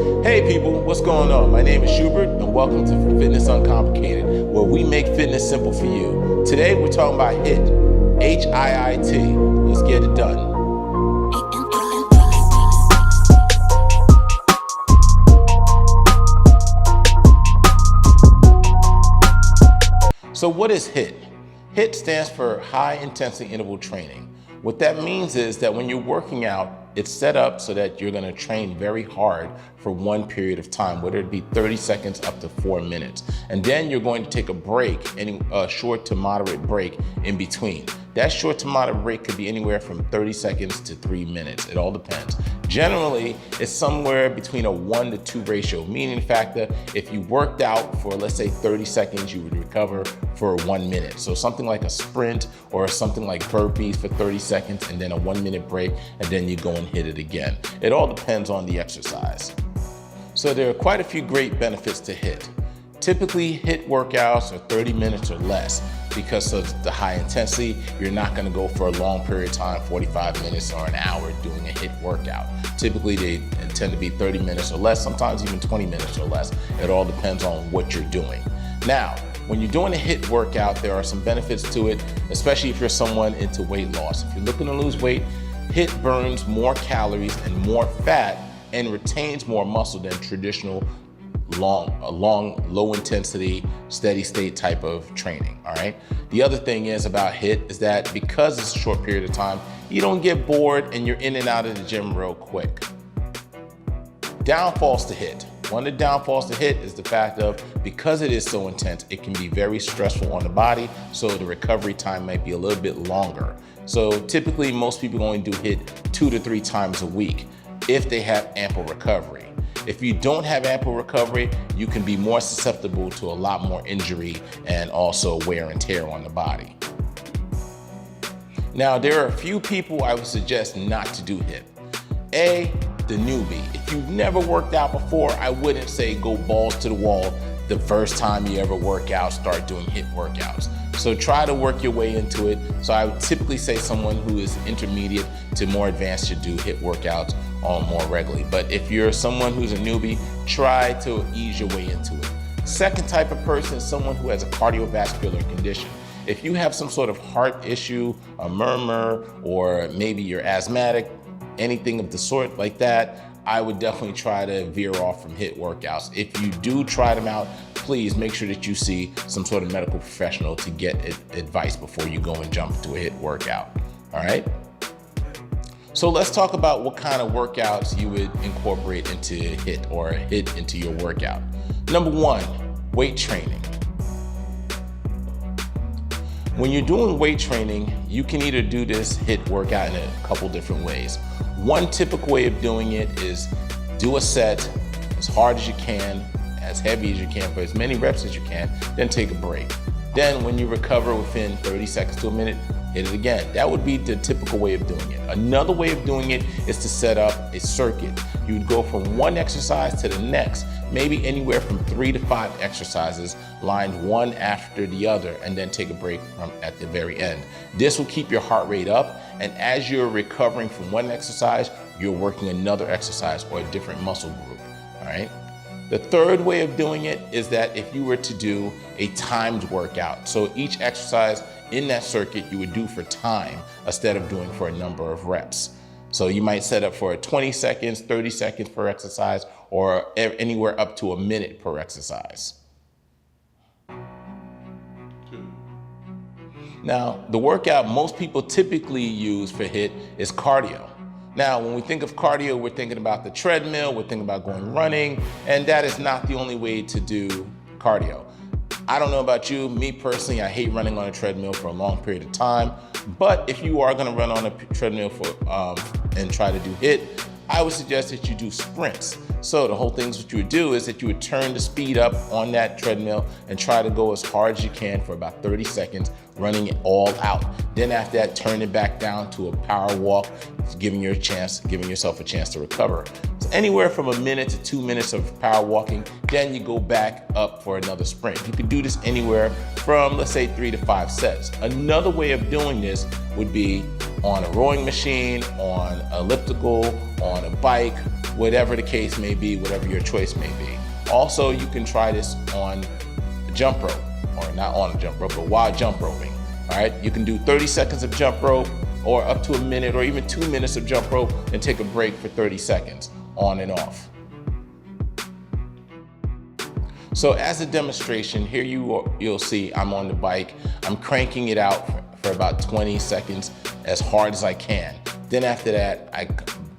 Hey people, what's going on? My name is Schubert and welcome to Fitness Uncomplicated, where we make fitness simple for you. Today we're talking about HIIT, H-I-I-T. Let's get it done. So what is HIIT? HIIT stands for high intensity interval training. What that means is that when you're working out, it's set up so that you're going to train very hard for one period of time, whether it be 30 seconds up to 4 minutes. And then you're going to take a break, a short to moderate break in between. That short to moderate break could be anywhere from 30 seconds to 3 minutes. It all depends. Generally, it's somewhere between a 1 to 2 ratio, meaning the fact that if you worked out for, let's say, 30 seconds, you would recover for 1 minute. So something like a sprint or something like burpees for 30 seconds and then a 1 minute break, and then you go and hit it again. It all depends on the exercise. So there are quite a few great benefits to HIIT. Typically, HIIT workouts are 30 minutes or less. Because of the high intensity, you're not going to go for a long period of time, 45 minutes or an hour doing a HIIT workout. Typically, they tend to be 30 minutes or less, sometimes even 20 minutes or less. It all depends on what you're doing. Now, when you're doing a HIIT workout, there are some benefits to it, especially if you're someone into weight loss. If you're looking to lose weight, HIIT burns more calories and more fat and retains more muscle than traditional long, low intensity, steady state type of training, all right? The other thing is about HIIT is that because it's a short period of time, you don't get bored and you're in and out of the gym real quick. Downfalls to HIIT. One of the downfalls to HIIT is the fact of, because it is so intense, it can be very stressful on the body, so the recovery time might be a little bit longer. So typically, most people only do HIIT 2 to 3 times a week if they have ample recovery. If you don't have ample recovery, you can be more susceptible to a lot more injury and also wear and tear on the body. Now, there are a few people I would suggest not to do HIIT. A, the newbie. If you've never worked out before, I wouldn't say go balls to the wall the first time you ever work out, start doing HIIT workouts. So try to work your way into it. So I would typically say someone who is intermediate to more advanced should do HIIT workouts more regularly. But if you're someone who's a newbie, try to ease your way into it. Second type of person is someone who has a cardiovascular condition. If you have some sort of heart issue, a murmur, or maybe you're asthmatic, anything of the sort like that, I would definitely try to veer off from HIIT workouts. If you do try them out, please make sure that you see some sort of medical professional to get advice before you go and jump into a HIIT workout, all right? So let's talk about what kind of workouts you would incorporate into HIIT or HIIT into your workout. Number 1, weight training. When you're doing weight training, you can either do this HIIT workout in a couple different ways. One typical way of doing it is do a set as hard as you can, as heavy as you can, for as many reps as you can, then take a break. Then when you recover within 30 seconds to a minute, hit it again. That would be the typical way of doing it. Another way of doing it is to set up a circuit. You would go from one exercise to the next, maybe anywhere from 3 to 5 exercises lined one after the other, and then take a break at the very end. This will keep your heart rate up, and as you're recovering from one exercise, you're working another exercise or a different muscle group, all right? The third way of doing it is that if you were to do a timed workout, so each exercise in that circuit you would do for time instead of doing for a number of reps. So you might set up for 20 seconds, 30 seconds per exercise, or anywhere up to a minute per exercise. Now, the workout most people typically use for HIIT is cardio. Now, when we think of cardio, we're thinking about the treadmill, we're thinking about going running, and that is not the only way to do cardio. I don't know about you, me personally, I hate running on a treadmill for a long period of time, but if you are gonna run on a treadmill and try to do HIIT, I would suggest that you do sprints. So the whole thing what you would do is that you would turn the speed up on that treadmill and try to go as hard as you can for about 30 seconds, running it all out. Then after that, turn it back down to a power walk, giving yourself a chance to recover. So anywhere from a minute to 2 minutes of power walking, then you go back up for another sprint. You can do this anywhere from, let's say, 3 to 5 sets. Another way of doing this would be on a rowing machine, on elliptical, on a bike, whatever the case may be, whatever your choice may be. Also, you can try this on a jump rope, or not on a jump rope, but while jump roping. All right, you can do 30 seconds of jump rope, or up to a minute, or even 2 minutes of jump rope, and take a break for 30 seconds, on and off. So as a demonstration, here you'll see I'm on the bike. I'm cranking it out for about 20 seconds as hard as I can. Then after that, I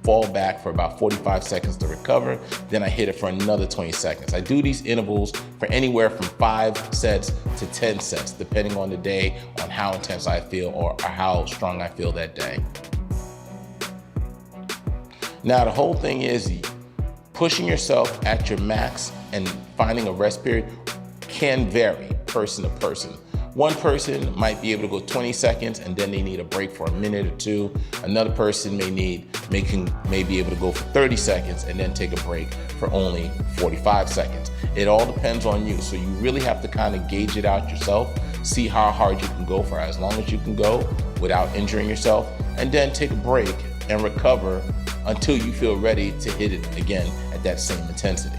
fall back for about 45 seconds to recover. Then I hit it for another 20 seconds. I do these intervals for anywhere from 5 sets to 10 sets, depending on the day, on how intense I feel or how strong I feel that day. Now, the whole thing is pushing yourself at your max and finding a rest period can vary person to person. One person might be able to go 20 seconds and then they need a break for a minute or two. Another person may be able to go for 30 seconds and then take a break for only 45 seconds. It all depends on you. So you really have to kind of gauge it out yourself, see how hard you can go for as long as you can go without injuring yourself, and then take a break and recover until you feel ready to hit it again at that same intensity.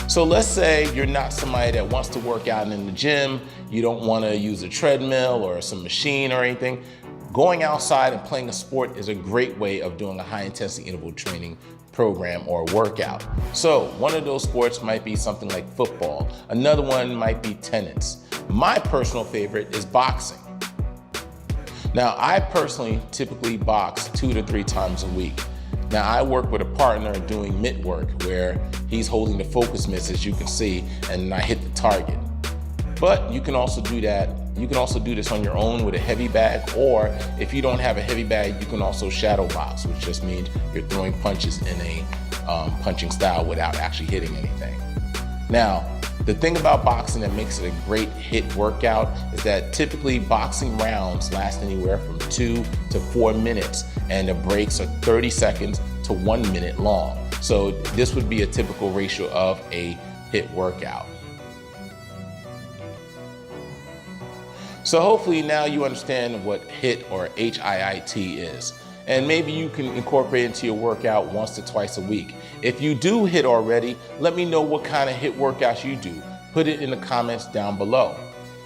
So let's say you're not somebody that wants to work out in the gym, you don't want to use a treadmill or some machine or anything. Going outside and playing a sport is a great way of doing a high intensity interval training program or workout. So one of those sports might be something like football. Another one might be tennis. My personal favorite is boxing. Now, I personally typically box 2 to 3 times a week. Now, I work with a partner doing mitt work where he's holding the focus mitts, as you can see, and I hit the target. But you can also do that. You can also do this on your own with a heavy bag, or if you don't have a heavy bag, you can also shadow box, which just means you're throwing punches in a punching style without actually hitting anything. Now, the thing about boxing that makes it a great HIIT workout is that typically boxing rounds last anywhere from 2 to 4 minutes, and the breaks are 30 seconds to 1 minute long. So this would be a typical ratio of a HIIT workout. So hopefully now you understand what HIIT or HIIT is. And maybe you can incorporate it into your workout once to twice a week. If you do HIIT already, let me know what kind of HIIT workouts you do. Put it in the comments down below.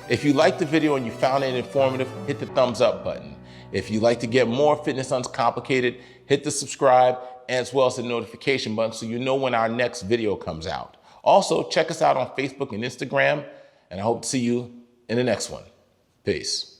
If you liked the video and you found it informative, hit the thumbs up button. If you'd like to get more Fitness Uncomplicated, hit the subscribe as well as the notification button so you know when our next video comes out. Also, check us out on Facebook and Instagram, and I hope to see you in the next one. Peace.